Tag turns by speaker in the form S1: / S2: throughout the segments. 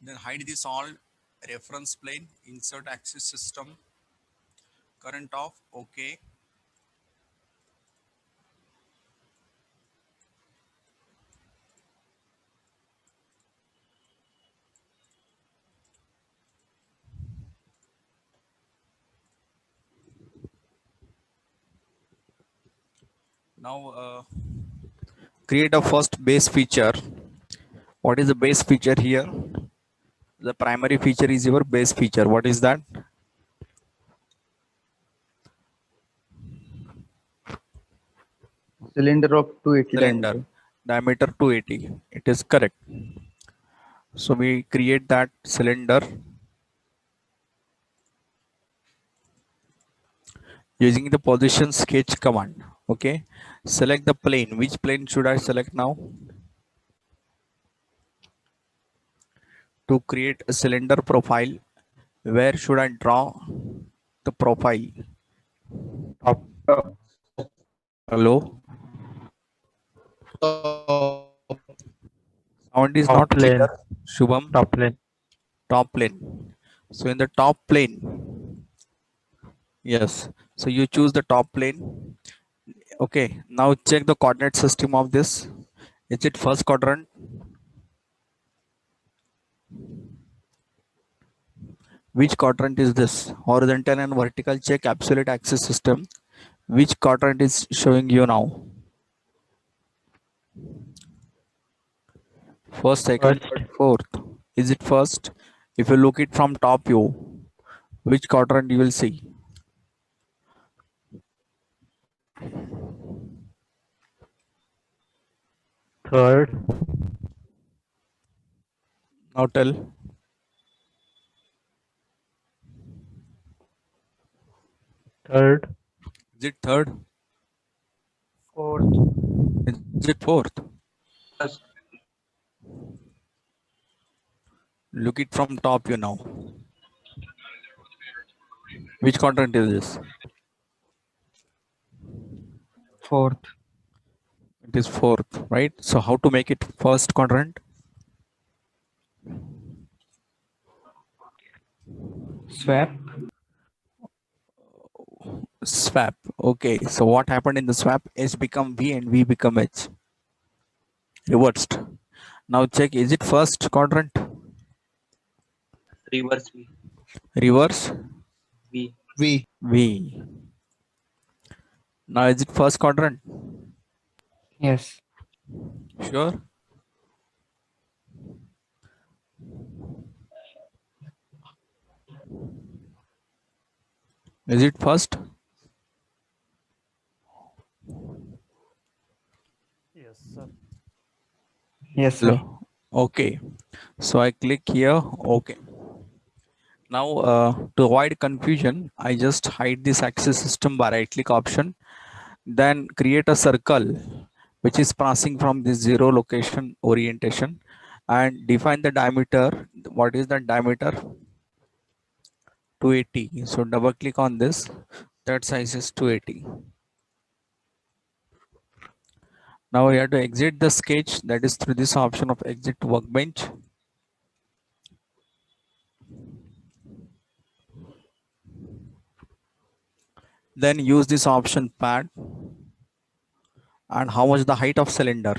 S1: Then hide this all reference plane, insert axis system, current off, okay. Now create a first base feature. What is the base feature here? The primary feature is your base feature. What is that?
S2: Cylinder of 280
S1: Cylinder
S2: diameter.
S1: diameter 280. It is correct. So we create that cylinder using the position sketch command. Okay, select the plane. Which plane should I select now? To create a cylinder profile, where should I draw the profile?
S3: Top.
S1: Hello, sound is not
S3: Top
S1: clear.
S3: lane.
S1: Shubham.
S3: Top lane.
S1: Top plane. So in the top plane, yes, so you choose the top plane. Okay, now check the coordinate system of this. Is it first quadrant? Which quadrant is this? Horizontal and vertical check absolute axis system. Which quadrant is showing you now? First, second,
S3: First.
S1: third, fourth. Is it first? If you look it from top view, which quadrant you will see?
S3: Third.
S1: Now tell.
S3: Third.
S1: Is it third?
S4: Fourth.
S1: Is it fourth?
S4: First.
S1: Look it from top view now. Which quadrant is this?
S4: Fourth.
S1: It is fourth, right? So how to make it first quadrant?
S4: Swap.
S1: Swap. Okay, so what happened in the swap? H become V and V become H. Reversed. Now check, is it first quadrant?
S4: Reverse V.
S1: Reverse
S4: V.
S1: V. Now is it first quadrant?
S4: Yes.
S1: Sure. Is it first?
S3: Yes, sir.
S4: Yes, sir.
S1: Hello. Okay. So I click here. Okay. Now to avoid confusion, I just hide this axis system by right click option. Then create a circle which is passing from this zero location orientation and define the diameter. What is the diameter? 280. So double click on this. That size is 280. Now we have to exit the sketch, that is through this option of exit workbench. Then use this option pad. And how much the height of cylinder?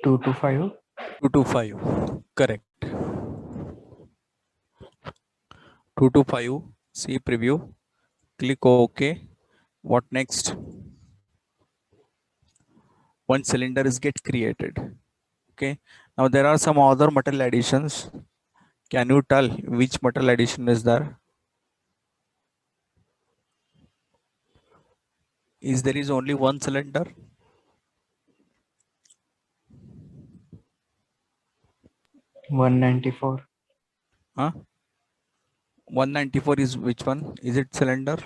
S4: 225.
S1: 225. Correct. 225. See preview. Click OK. What next? One cylinder is get created. Okay. Now there are some other metal additions. Can you tell which metal addition is there? Is there is only one cylinder?
S4: 194.
S1: Huh? 194 is which one? Is it cylinder?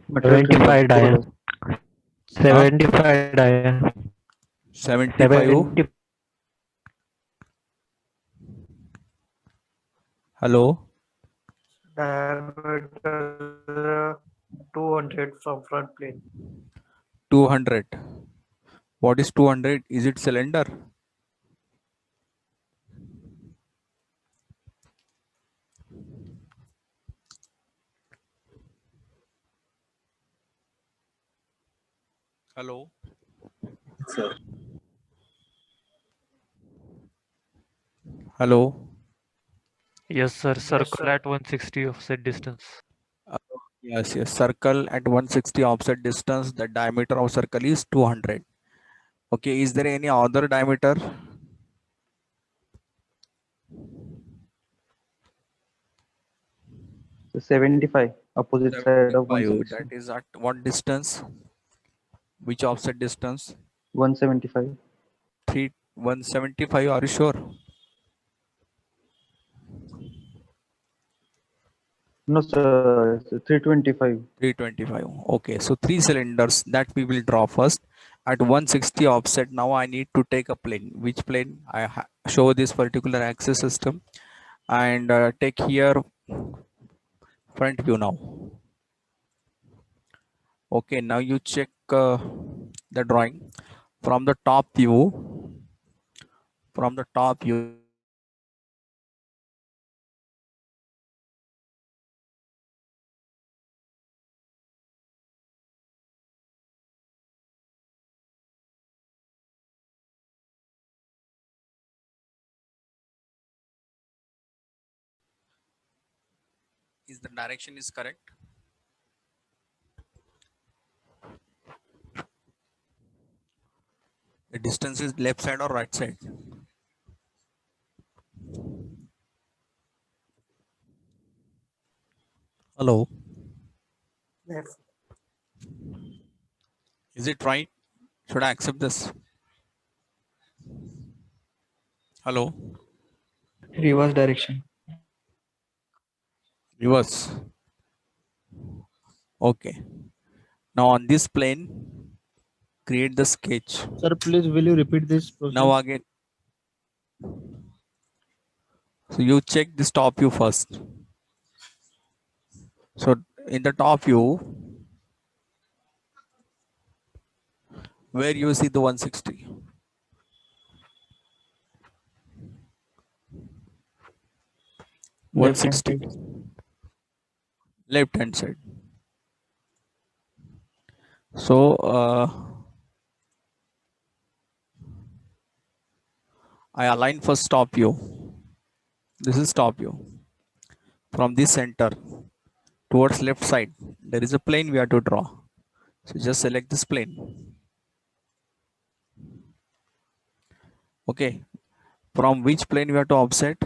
S2: Material cylinder.
S3: 75 dia. 75 dia.
S1: 75.
S3: 70.
S1: Hello.
S4: Diameter 200 from front plane.
S1: 200. What is 200? Is it cylinder? Hello.
S2: Sir.
S1: Hello.
S3: Yes, sir. Circle at 160 offset distance.
S1: Uh, yes, yes. Circle at 160 offset distance. The diameter of circle is 200. Okay. Is there any other diameter?
S2: So 75 opposite side of
S1: 75. That
S2: 160.
S1: is at what distance? Which offset distance?
S2: 175.
S1: 175. Are you sure?
S2: No, sir. It's 325.
S1: 325. Okay. So three cylinders that we will draw first at 160 offset. Now I need to take a plane. Which plane? Show this particular axis system and take here front view now. Okay. Now you check the drawing from the top view. From the top view. Is the direction is correct? The distance is left side or right side? Hello.
S2: Left.
S1: Is it right? Should I accept this? Hello.
S4: Reverse direction.
S1: Reverse. Okay. Now on this plane, create the sketch.
S5: Sir, please will you repeat this process?
S1: Now again, so you check this top view first. So in the top view, where you see the 160?
S4: Left hand
S1: 160,
S4: side.
S1: left hand side. So I align first top view. This is top view. From this center towards left side, there is a plane we have to draw. So just select this plane. Okay. From which plane we have to offset?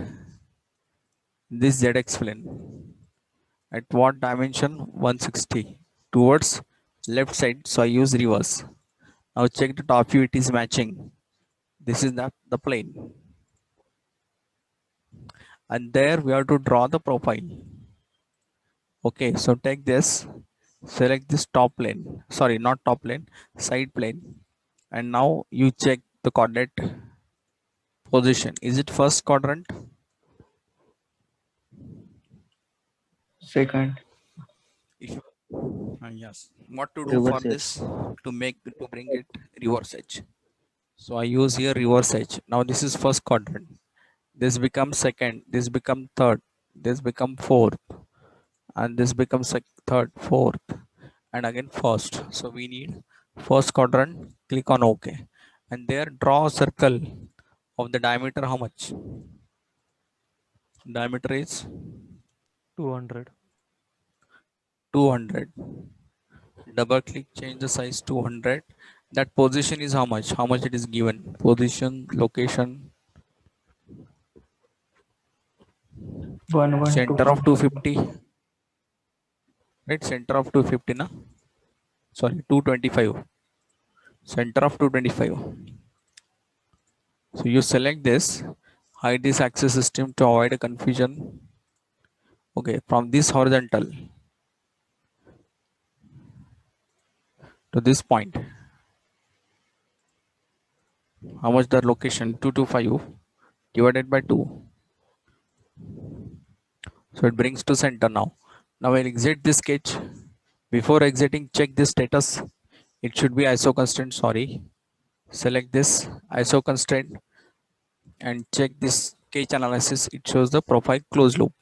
S1: This ZX plane. At what dimension? 160 towards left side. So I use reverse. Now check the top view, it is matching. This is the plane. And there we have to draw the profile. Okay, so take this, select this top plane. Sorry, not top plane, side plane. And now you check the coordinate position. Is it first quadrant?
S4: Second.
S1: If you, yes. What to do for
S2: Reverse edge.
S1: this? To bring it reverse edge. So I use here reverse edge. Now this is first quadrant. This becomes second. This becomes third. This becomes fourth. And this becomes third, fourth, and again first. So we need first quadrant. Click on OK. And there draw a circle of the diameter. How much? Diameter is
S3: 200.
S1: 200. Double click, change the size 200. That position is how much? How much it is given? Position, location, center of 250. Right, center of 250, na? Sorry, 225. Center of 225. So you select this, hide this axis system to avoid a confusion. Okay, from this horizontal to this point, how much the location? 225 divided by 2. So it brings to center now. Now I'll exit this sketch. Before exiting, check this status. It should be ISO constraint, sorry. Select this ISO constraint and check this sketch analysis. It shows the profile closed loop.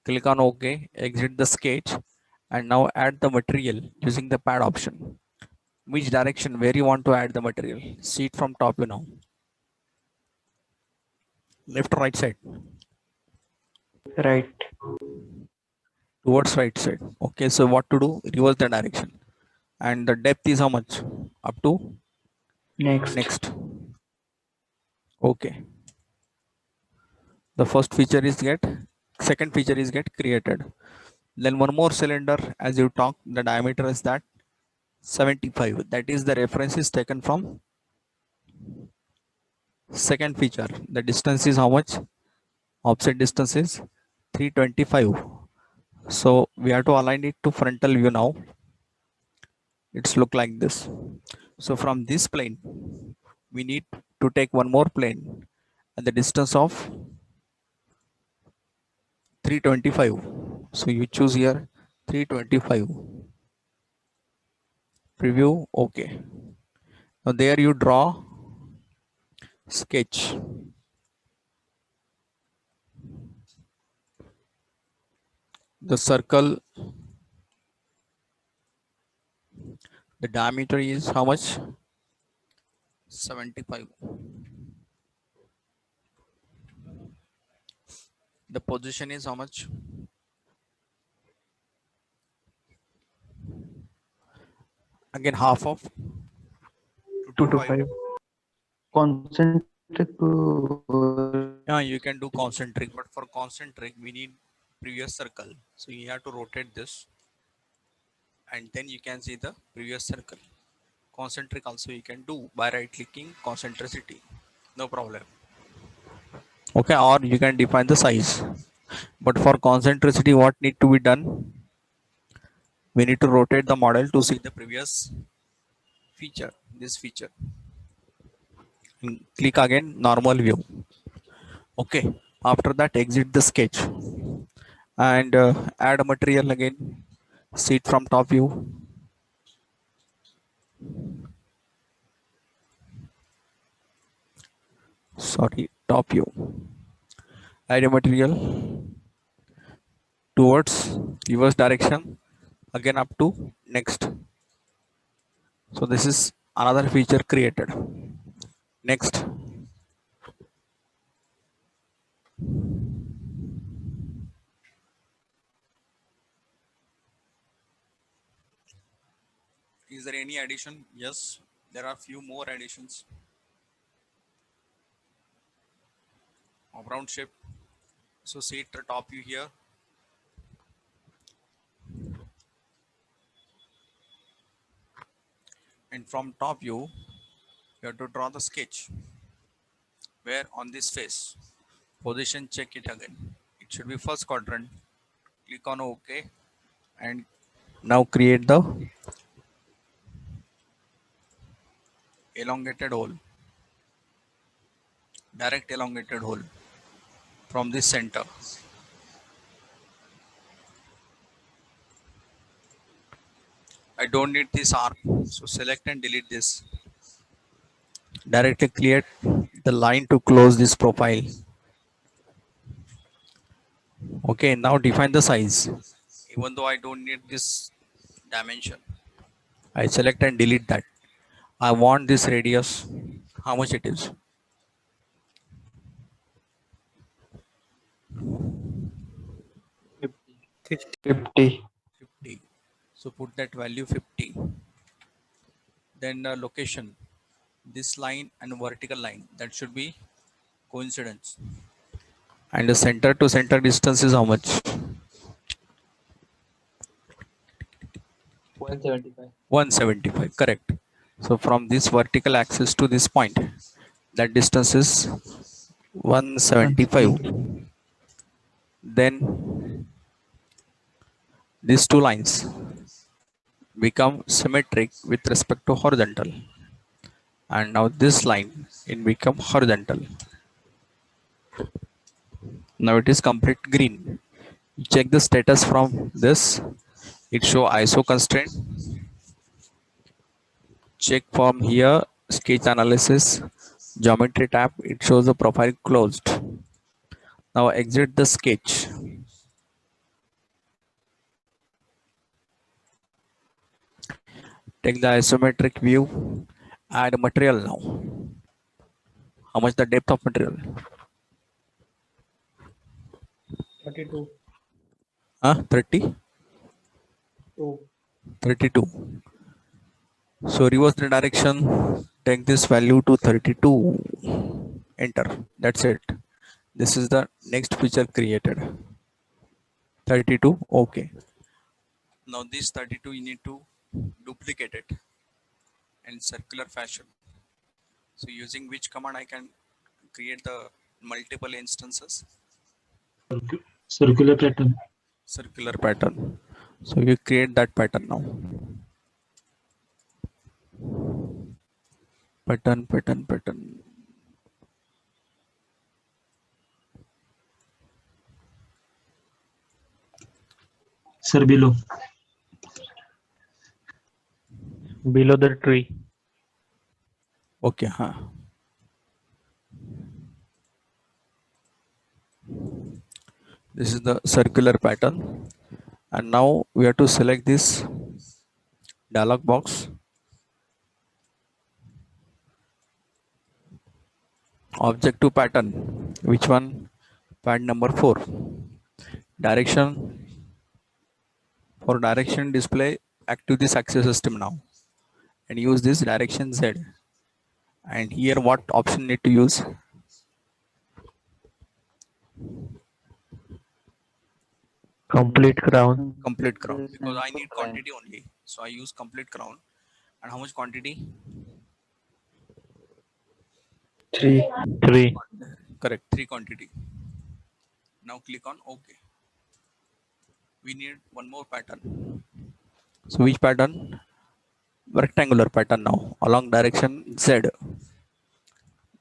S1: Click on OK, exit the sketch, and now add the material using the pad option. Which direction, where you want to add the material? See it from top, left or right side?
S4: Right.
S1: Towards right side. Okay, so what to do? Reverse the direction. And the depth is how much? Up to
S4: Next.
S1: Okay, the first feature is second feature is get created. Then one more cylinder, as you talk, the diameter is that 75. That is the reference is taken from second feature. The distance is how much? Offset distance is 325. So we have to align it to frontal view now. It's look like this. So from this plane, we need to take one more plane at the distance of 325. So you choose here 325. Preview, okay. Now there you draw sketch. The circle, the diameter is how much? 75. The position is how much? Again, half of
S4: 2 to 5.
S2: Concentric to
S1: Yeah, you can do concentric, but for concentric, we need previous circle. So you have to rotate this, and then you can see the previous circle. Concentric also you can do by right clicking concentricity, no problem. Okay, or you can define the size. But for concentricity, what need to be done? We need to rotate the model to see the previous feature, this feature. And click again normal view. Okay, after that exit the sketch and add a material again. See it from top view. Sorry, top view. Add a material towards reverse direction, again up to next. So this is another feature created. Next, is there any addition? Yes, there are few more additions of round shape. So see it the top view here. And from top view, you have to draw the sketch. Where on this face, position check it again. It should be first quadrant. Click on OK, and now create the elongated hole, direct elongated hole from this center. I don't need this arc, so select and delete this. Directly create the line to close this profile. Okay, now define the size. Even though I don't need this dimension, I select and delete that. I want this radius. How much it is?
S4: 50.
S1: 50. So put that value 50. Then location, this line and vertical line, that should be coincidence. And the center to center distance is how much?
S5: 175.
S1: 175, correct. So from this vertical axis to this point, that distance is 175. Then these two lines become symmetric with respect to horizontal. And now this line, it become horizontal. Now it is complete green. Check the status from this. It show ISO constraint. check from here, sketch analysis, geometry tab, it shows the profile closed. Now exit the sketch. Take the isometric view, add material now. How much the depth of material?
S5: 32.
S1: 30?
S5: Two.
S1: 32. So reverse the direction, take this value to 32, enter, that's it. This is the next feature created. 32, okay. Now this 32 you need to duplicate it in circular fashion. So using which command I can create the multiple instances?
S2: Circular pattern.
S1: Circular pattern. So you create that pattern now. Pattern.
S2: Sir, below.
S3: Below the tree.
S1: Okay, This is the circular pattern. And now we have to select this dialog box. Object to pattern. Which one? Pattern number 4. Direction. For direction display, active this axis system now. And use this direction Z. And here what option need to use?
S3: Complete crown.
S1: Complete crown. Because I need quantity only. So I use complete crown. And how much quantity?
S4: 3.
S3: 3.
S1: Correct, 3 quantity. Now click on OK. We need one more pattern. So which pattern? Rectangular pattern now along direction Z.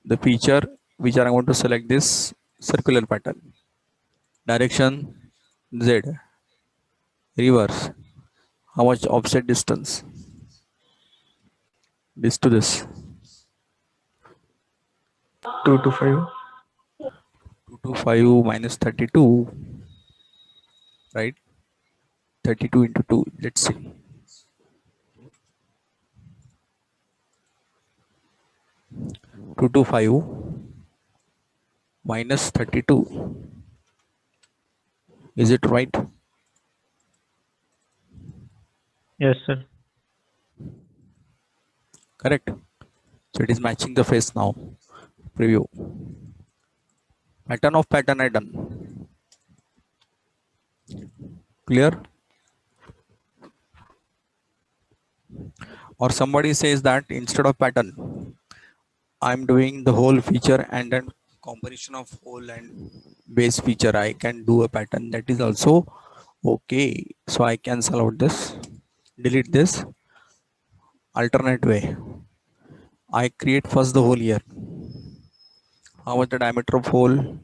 S1: The feature which I want to select this circular pattern. Direction Z. Reverse. How much offset distance? This to this.
S4: 2 to 5.
S1: 2 to 5 minus 32. Right? 32 into 2. Let's see. 2 to 5 minus 32. Is it right?
S3: Yes, sir.
S1: Correct. So it is matching the face now. Preview. Pattern of pattern I done. Clear? Or somebody says that instead of pattern, I'm doing the whole feature and then combination of whole and base feature. I can do a pattern. That is also okay. So I cancel out this, delete this. Alternate way. I create first the whole here. How much the diameter of hole?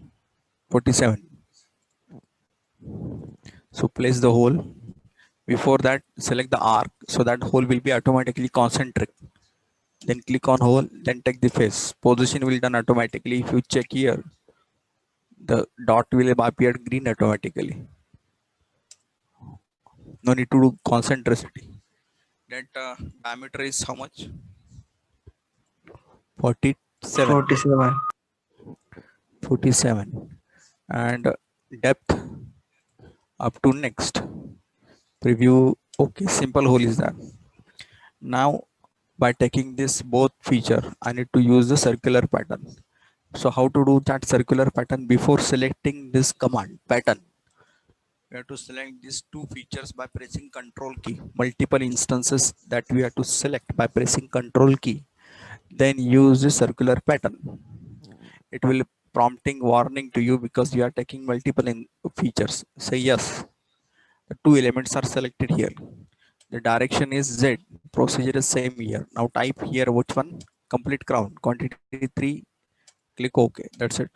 S1: 47. So place the hole. Before that, select the arc so that hole will be automatically concentric. Then click on hole, then take the face. Position will done automatically. If you check here, the dot will appear green automatically. No need to do concentricity. That diameter is how much? 47.
S4: 47.
S1: 47. And depth up to next. Preview. Okay, simple hole is that. Now by taking this both feature, I need to use the circular pattern. So how to do that circular pattern? Before selecting this command pattern, we have to select these two features by pressing control key. Multiple instances that we have to select by pressing control key. Then use the circular pattern. It will prompting warning to you because you are taking multiple features. Say yes. The two elements are selected here. The direction is Z. Procedure is same here. Now type here which one? Complete crown. Quantity 3. Click OK. That's it.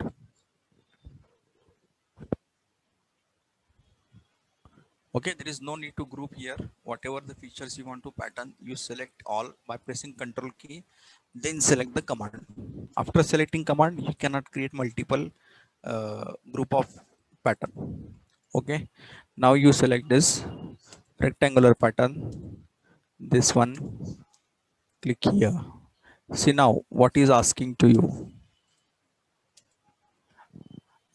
S1: Okay, there is no need to group here. Whatever the features you want to pattern, you select all by pressing Control key, then select the command. After selecting command, you cannot create multiple group of pattern. Okay, now you select this rectangular pattern, this one, click here. See now what is asking to you.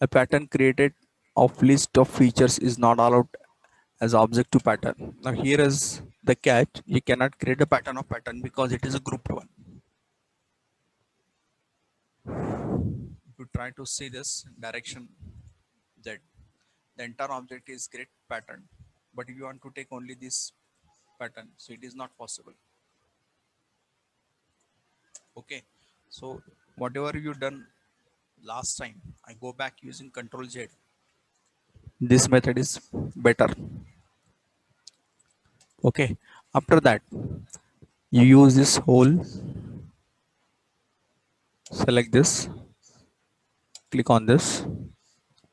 S1: A pattern created of list of features is not allowed as object to pattern. Now here is the catch. You cannot create a pattern of pattern because it is a grouped one. If you try to see this direction Z, the entire object is create pattern. But if you want to take only this pattern, so it is not possible. Okay. So whatever you done last time, I go back using Control Z. This method is better. Okay. After that, you use this whole, select this, click on this,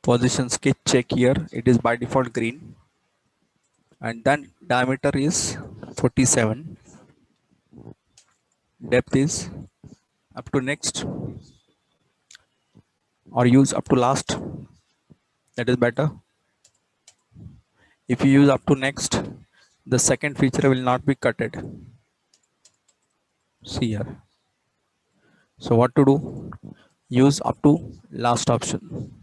S1: position sketch check here, it is by default green, and then diameter is 47, depth is up to next, or use up to last, that is better. If you use up to next, the second feature will not be cutted. See here. So what to do? Use up to last option.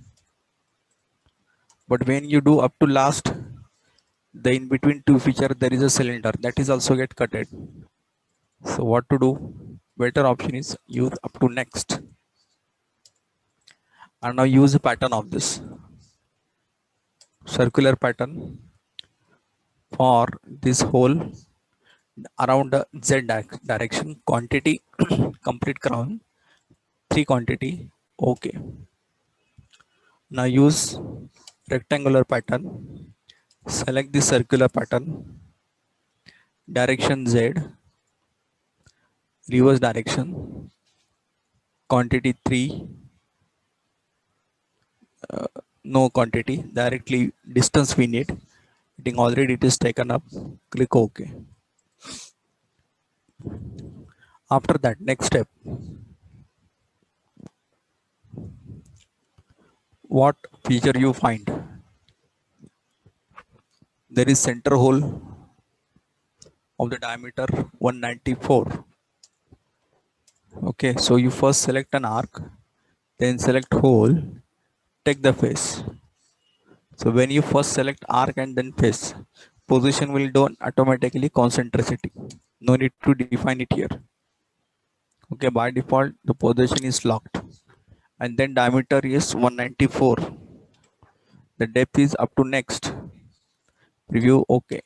S1: But when you do up to last, the in between two feature there is a cylinder that is also get cutted. So what to do? Better option is use up to next. And now use the pattern of this circular pattern for this whole around the Z direction, quantity complete crown, 3 quantity. Okay. Now use rectangular pattern, select the circular pattern, direction Z, reverse direction, quantity 3, no quantity, directly distance we need. I think already it is taken up. Click OK. After that, next step, what feature you find? There is center hole of the diameter 194. Okay, so you first select an arc, then select hole, take the face. So when you first select arc and then face, position will done automatically concentricity. No need to define it here. Okay, by default the position is locked, and then diameter is 194. The depth is up to next. Preview OK.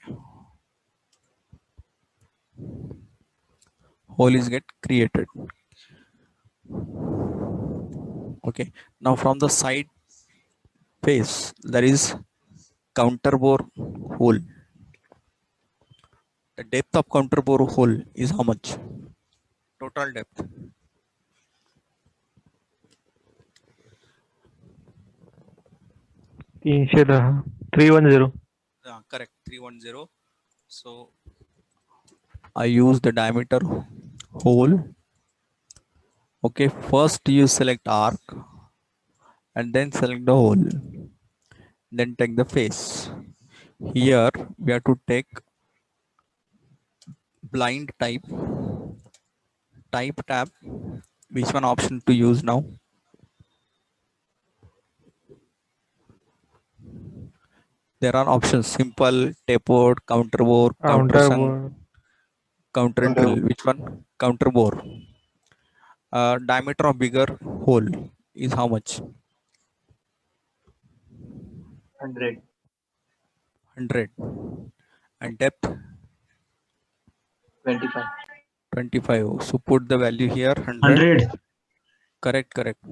S1: Hole is get created. Okay, now from the side face there is counter bore hole. The depth of counter bore hole is how much? Total depth.
S3: 310 310.
S1: Yeah, correct, 310. So I use the diameter hole. Okay, first you select arc and then select the hole, then take the face. Here we have to take blind type tab. Which one option to use now? There are options: simple, tapered, counter bore, countersunk,
S3: Counterboard.
S1: counter and drill. Which one? Counter bore. Diameter of bigger hole is how much?
S2: 100.
S1: 100. And depth
S2: 25.
S1: 25. So put the value here 100.
S2: 100.
S1: Correct.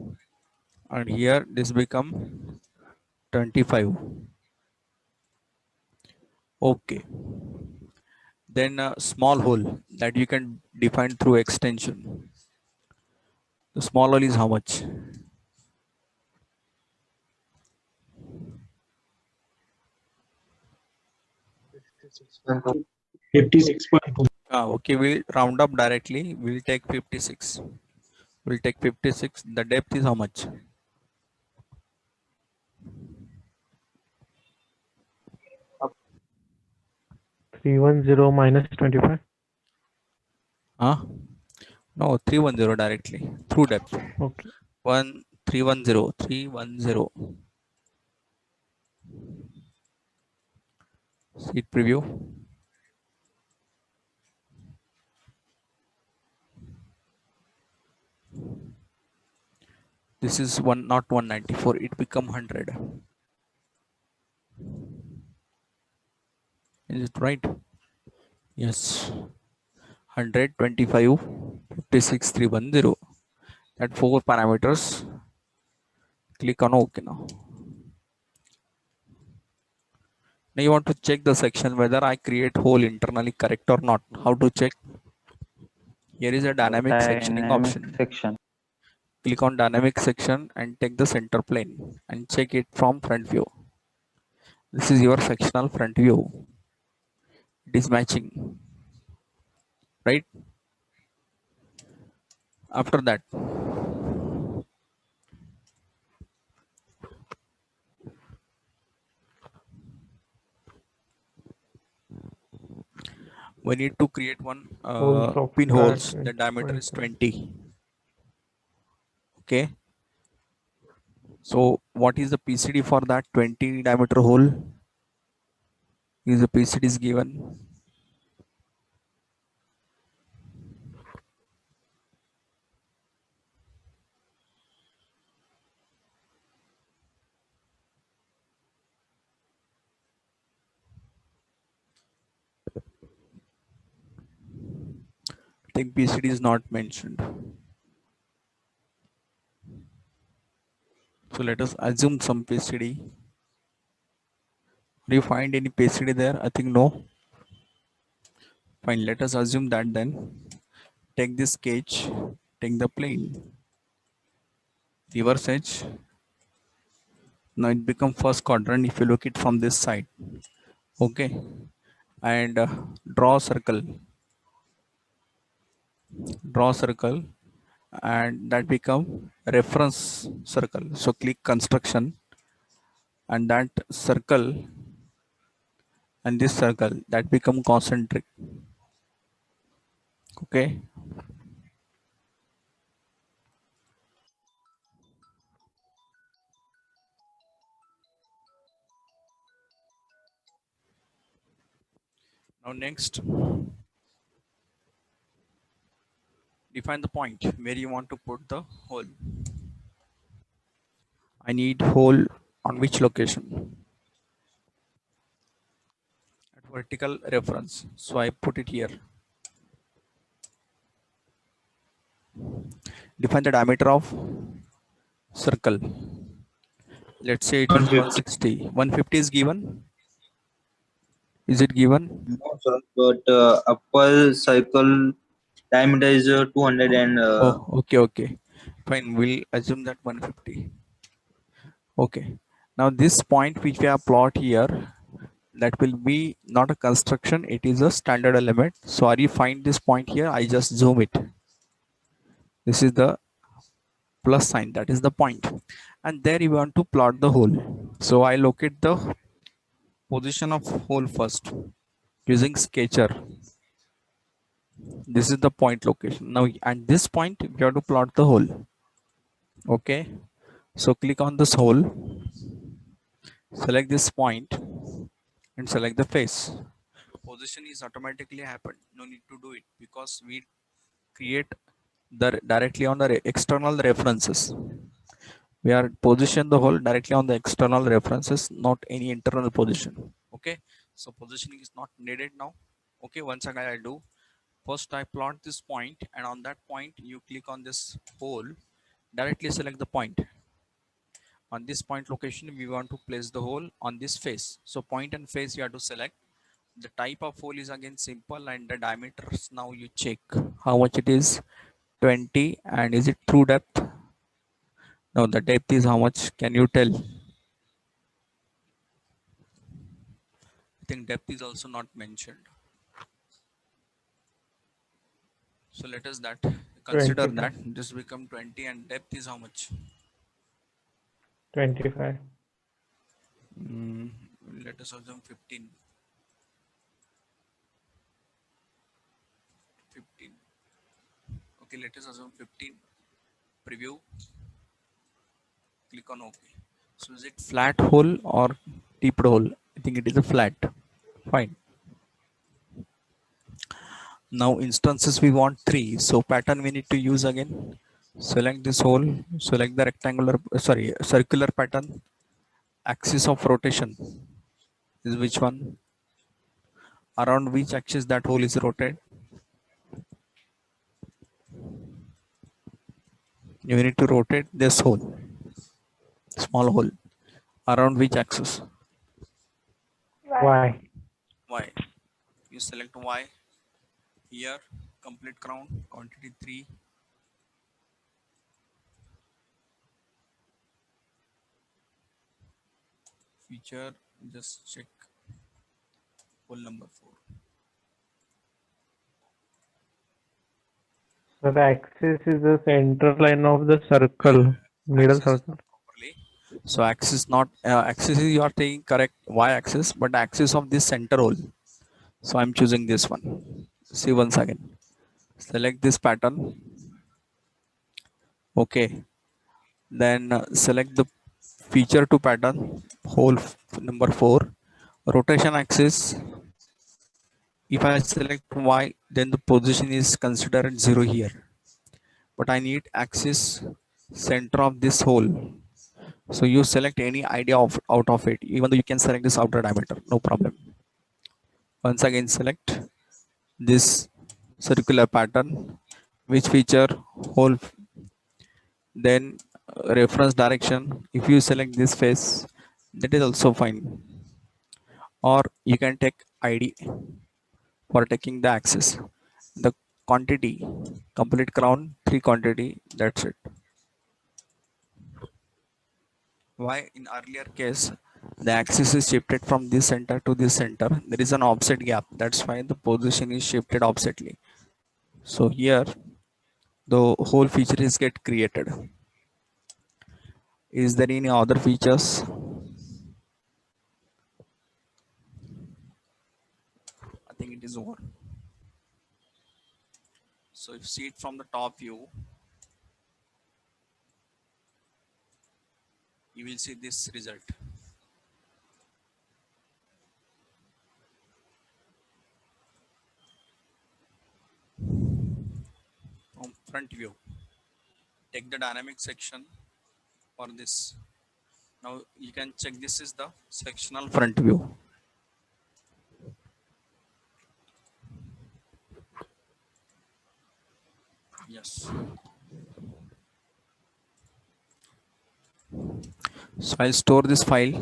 S1: And here this become 25. Okay. Then a small hole that you can define through extension. The small hole is how much?
S2: 56.2.
S1: Okay, we'll round up directly. We'll take 56. We'll take 56. The depth is how much?
S3: 310 minus 25.
S1: Huh? No, 310 directly through depth.
S3: Okay.
S1: 1310. 310. Seat preview. This is one, not 194. It become 100. Is it right? Yes. 125, 56, 310. That 4 parameters. Click on OK now. Now you want to check the section whether I create hole internally correct or not. How to check? Here is a dynamic sectioning option.
S6: section.
S1: Click on dynamic section and take the center plane and check it from front view. This is your sectional front view. It is matching, right? After that, we need to create one
S3: Holes of
S1: pinholes.
S3: flat
S1: The diameter is
S3: 20.
S1: 20. Okay. So what is the PCD for that 20 diameter hole? Is the PCD is given. I think PCD is not mentioned. So let us assume some PCD. Do you find any PCD there? I think no. Fine, let us assume that then. Take this cage, take the plane, reverse edge. Now it become first quadrant if you look it from this side. Okay, and draw a circle. Draw a circle, and that become reference circle. So click construction, and that circle and this circle that become concentric. Okay. Now next, define the point where you want to put the hole. I need hole on which location? At vertical reference. So I put it here. Define the diameter of circle. Let's say it is 160. 150 is given. Is it given?
S6: No, sir, but upper circle diameter is 200 and
S1: Oh, okay. Fine. We'll assume that 150. Okay. Now this point which we have plot here, that will be not a construction. It is a standard element. So are you find this point here? I just zoom it. This is the plus sign. That is the point. And there you want to plot the hole. So I locate the position of hole first using sketcher. This is the point location. Now at this point we have to plot the hole. Okay, so click on this hole, select this point and select the face. Position is automatically happened. No need to do it because we create the directly on the external references. We are position the hole directly on the external references, not any internal position. Okay, so positioning is not needed now. Okay, once again I do. First I plot this point, and on that point you click on this hole, directly select the point. On this point location we want to place the hole on this face. So point and face you have to select. The type of hole is again simple, and the diameters now you check how much it is. 20. And is it true depth? Now the depth is how much? Can you tell? I think depth is also not mentioned. So let us that consider
S5: 25.
S1: that this become 20 and depth is how much?
S5: 25.
S1: Mm, let us assume 15. 15. Okay, let us assume 15. Preview. Click on OK. So is it flat hole or tipped hole? I think it is a flat. Fine. Now instances we want 3. So pattern we need to use again. Select this hole. Select the rectangular, circular pattern. Axis of rotation is which one? Around which axis that hole is rotated? You need to rotate this hole, small hole. Around which axis?
S5: Y.
S1: Y. You select Y here. Complete crown. Quantity 3. Feature. Just check hole number 4.
S5: So the axis is the center line of the circle, middle
S1: Axis is
S5: circle.
S1: not properly. So axis not axis is you are taking correct Y axis, but axis of this center hole. So I'm choosing this one. See once again. Select this pattern. Okay. Then select the feature to pattern hole number 4. Rotation axis. If I select Y, then the position is considered 0 here. But I need axis center of this hole. So you select any idea of out of it, even though you can select this outer diameter, no problem. Once again select this circular pattern, which feature hole, then reference direction. If you select this face, that is also fine. Or you can take ID for taking the axis. The quantity, complete crown, 3 quantity, that's it. Why in earlier case the axis is shifted from this center to this center, there is an offset gap, that's why the position is shifted offsetly. So here the whole feature is get created. Is there any other features? I think it is over. So if you see it from the top view, you will see this result. From front view, take the dynamic section for this. Now you can check, this is the sectional front view. Yes. So I'll store this file.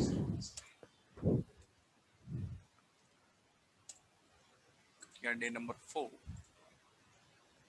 S1: Here day number 4.